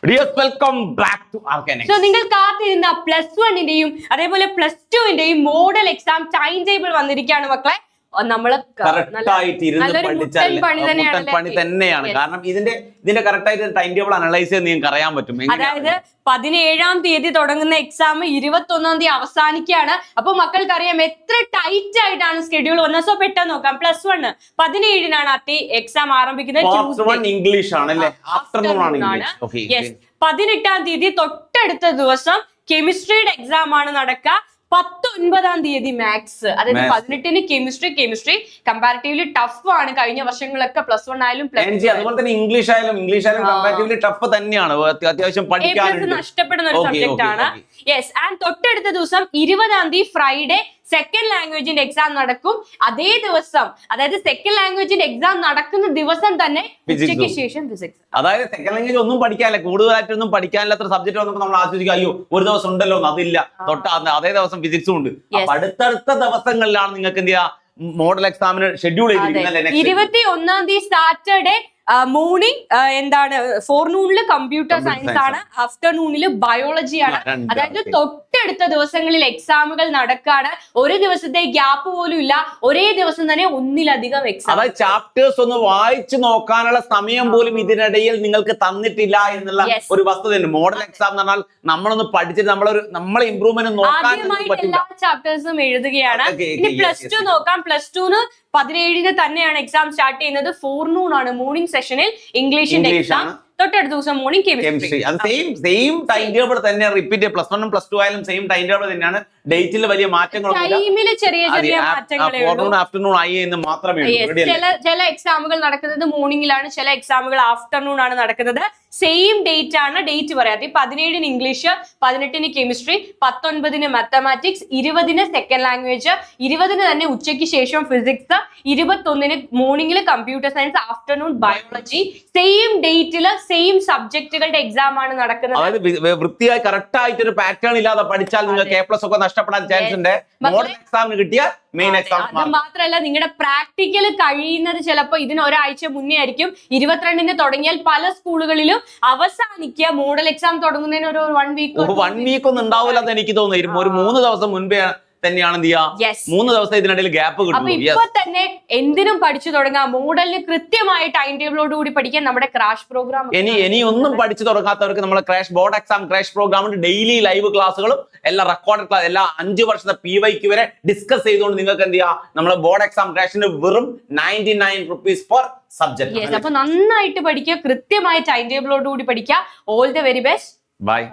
Welcome back to Arcanex. So നിങ്ങൾ കാത്തിരുന്ന +1-ന്റെയും അതേപോലെ +2-ന്റെയും മോഡൽ എക്സാം ടൈം ടേബിൾ വന്നിരിക്കുകയാണ് മക്കളെ. നമ്മള് പണി തന്നെയാണ്. കാരണം ഇതിന്റെ കറക്റ്റ് ആയിട്ട് ടൈം ടേബിൾ അനലൈസ് ചെയ്ത് നിങ്ങൾക്ക് അറിയാൻ പറ്റും. അതായത് 17-ാം തീയതി തുടങ്ങുന്ന എക്സാം 21-ാം തീയതി അവസാനിക്കുകയാണ്. അപ്പൊ മക്കൾക്കറിയാം എത്ര ടൈറ്റ് ആയിട്ടാണ് ഷെഡ്യൂൾ വന്നത്. സോ പെട്ടെന്ന് നോക്കാം. +1 17-നാണ് എക്സാം ആരംഭിക്കുന്നത്. ഇംഗ്ലീഷ് ആണ്. 18-ാം തീയതി തൊട്ടടുത്ത ദിവസം കെമിസ്ട്രിയുടെ എക്സാം ആണ് നടക്കുക. 19-ാം തീയതി മാത്സ്. അതായത് 18-ന് കെമിസ്ട്രി കമ്പാരിറ്റീവ്ലി ടഫ് ആണ്. കഴിഞ്ഞ വർഷങ്ങളൊക്കെ +1 ആയാലും അതുപോലെ തന്നെ ഇംഗ്ലീഷ് ആയാലും കമ്പാരിറ്റീവ്ലി ടഫ് തന്നെയാണ്. അത്യാവശ്യം നഷ്ടപ്പെടുന്ന ഒരു സബ്ജക്ട് ആണ്. യെസ്. ആൻഡ് തൊട്ടടുത്ത ദിവസം 20-ാം തീയതി ഫ്രൈഡേ സെക്കൻഡ് ലാംഗ്വേജിന്റെ എക്സാം നടക്കും. അതേ ദിവസം, അതായത് സെക്കൻഡ് ലാംഗ്വേജിന്റെ എക്സാം നടക്കുന്ന ദിവസം തന്നെ ഉച്ചയ്ക്ക് ശേഷം ഫിസിക്സ്. അതായത് സെക്കൻഡ് ലാംഗ്വേജ് ഒന്നും പഠിക്കാനില്ല, കൂടുതലായിട്ടൊന്നും പഠിക്കാനില്ലാത്ത സബ്ജക്ട് വന്നപ്പോൾ നമ്മൾ ആസ്വദിക്കുക, അയ്യോ ഒരു ദിവസം ഉണ്ടല്ലോ, അതില്ല. അതേ ദിവസം ഫിസിക്സും ഉണ്ട്. അടുത്തടുത്ത ദിവസങ്ങളിലാണ് നിങ്ങൾക്ക് എന്ത് ചെയ്യാ മോഡൽ എക്സാമിന് ഷെഡ്യൂൾ ചെയ്തിരിക്കുന്നത്. 21-ാം തീയതി സാറ്റർഡേ മോർണിംഗ് ഫോർനൂണില് കമ്പ്യൂട്ടർ സയൻസ് ആണ്, ആഫ്റ്റർനൂണില് ബയോളജി ആണ്. അതായത് തൊട്ടടുത്ത ദിവസങ്ങളിൽ എക്സാമുകൾ നടക്കാണ്. ഒരു ദിവസത്തെ ഗ്യാപ്പ് പോലും ഇല്ല. ഒരേ ദിവസം തന്നെ ഒന്നിലധികം എക്സാം. അതായത് ചാപ്റ്റേഴ്സ് ഒന്ന് വായിച്ചു നോക്കാനുള്ള സമയം പോലും ഇതിനിടയിൽ നിങ്ങൾക്ക് തന്നിട്ടില്ല എന്നുള്ള ഒരു വസ്തുതയുണ്ട്. മോഡൽ എക്സാം എന്ന് പറഞ്ഞാൽ നമ്മളൊന്ന് പഠിച്ചിട്ട് നമ്മളെ ഇംപ്രൂവ്മെന്റ് നോക്കാൻ എല്ലാ ചാപ്റ്റേഴ്സും എഴുതുകയാണ്. ഇനി +2 നോക്കാം. +2-ന് 17-ന് തന്നെയാണ് എക്സാം സ്റ്റാർട്ട് ചെയ്യുന്നത്. ഫോർനൂൺ ആണ് മോർണിംഗ് സെഷനിൽ ഇംഗ്ലീഷിന്റെ എക്സാം. തൊട്ടടുത്ത ദിവസം മോർണിംഗ് കെമിസ്ട്രി. അത് സെയിം ടൈം ടേബിൾ തന്നെ റിപ്പീറ്റ്. +1-ഉം +2 ആയാലും സെയിം ടൈം ടേബിൾ തന്നെയാണ്. ഡേറ്റിൽ വലിയ മാറ്റങ്ങളൊന്നുമില്ല. ചെറിയ മാറ്റങ്ങളേ ഉള്ളൂ. ആഫ്റ്റർനൂൺ ആയി എന്ന് മാത്രമേ ഉള്ളൂ. ചില എക്സാമുകൾ നടക്കുന്നത് മോർണിംഗിലാണ്, ചില എക്സാമുകൾ ആഫ്റ്റർനൂൺ ആണ് നടക്കുന്നത്. സെയിം ഡേറ്റ് ആണ്. ഡേറ്റ് പറയാതെ 17-ന് ഇംഗ്ലീഷ്, 18-ന് കെമിസ്ട്രി, 19-ന് മാത്തമാറ്റിക്സ്, 20-ന് സെക്കൻഡ് ലാംഗ്വേജ്, 20-ന് തന്നെ ഉച്ചയ്ക്ക് ശേഷം ഫിസിക്സ്, 21-ന് മോർണിംഗിൽ computer science, afternoon biology. Same ഡേറ്റില് സെയിം സബ്ജക്റ്റുകളുടെ എക്സാം ആണ് നടക്കുന്നത്. അതായത് വൃത്തിയായി കറക്റ്റ് ആയിട്ട് ഒരു പാറ്റേൺ ഇല്ലാതെ പഠിച്ചാൽ നിങ്ങൾക്ക് A+ ഒക്കെ നഷ്ടപ്പെടാൻ ചാൻസ് ഉണ്ട്. മോഡൽ എക്സാമിന് കിട്ടിയ മെയിൻ എക്സാം. അത് മാത്രമല്ല, നിങ്ങളുടെ പ്രാക്ടിക്കൽ കഴിയുന്നത് ചിലപ്പോൾ ഇതിന് ഒരാഴ്ച മുന്നേ ആയിരിക്കും. 22-ന് തുടങ്ങിയാൽ പല സ്കൂളുകളിലും അവസാനിക്കുക മോഡൽ എക്സാം തുടങ്ങുന്നതിന് ഒരു 1 വീക്ക് ഒന്നും ഉണ്ടാവില്ല എന്ന് എനിക്ക് തോന്നുന്നു. ഒരു 3 ദിവസം മുൻപേ തന്നെയാണ് എന്ത് ചെയ്യാ 3 ദിവസം ഇതിനിടയിൽ ഗ്യാപ്പ് കിട്ടും. ഇപ്പൊ തന്നെ എന്തിനും പഠിച്ചു തുടങ്ങാം. മോഡലിന് കൃത്യമായ ടൈം ടേബിളോട് കൂടി പഠിക്കാൻ നമ്മുടെ ക്രാഷ് പ്രോഗ്രാം. ഇനി ഒന്നും പഠിച്ചു തുടങ്ങാത്തവർക്ക് നമ്മുടെ ബോർഡ് എക്സാം ക്രാഷ് പ്രോഗ്രാമിന്റെ ഡെയിലി ലൈവ് ക്ലാസ്സുകളും എല്ലാ റെക്കോർഡഡ് ക്ലാസ് എല്ലാ 5 വർഷത്തെ PYQ വരെ ഡിസ്കസ് ചെയ്തുകൊണ്ട് നിങ്ങൾക്ക് എന്ത് ചെയ്യാം നമ്മുടെ ബോർഡ് എക്സാം ക്രാഷിന് വെറും 99 rupees per സബ്ജക്ട്. അപ്പൊ നന്നായിട്ട് പഠിക്കുക, കൃത്യമായ ടൈം ടേബിളോട് കൂടി പഠിക്കുക. All the very best. By.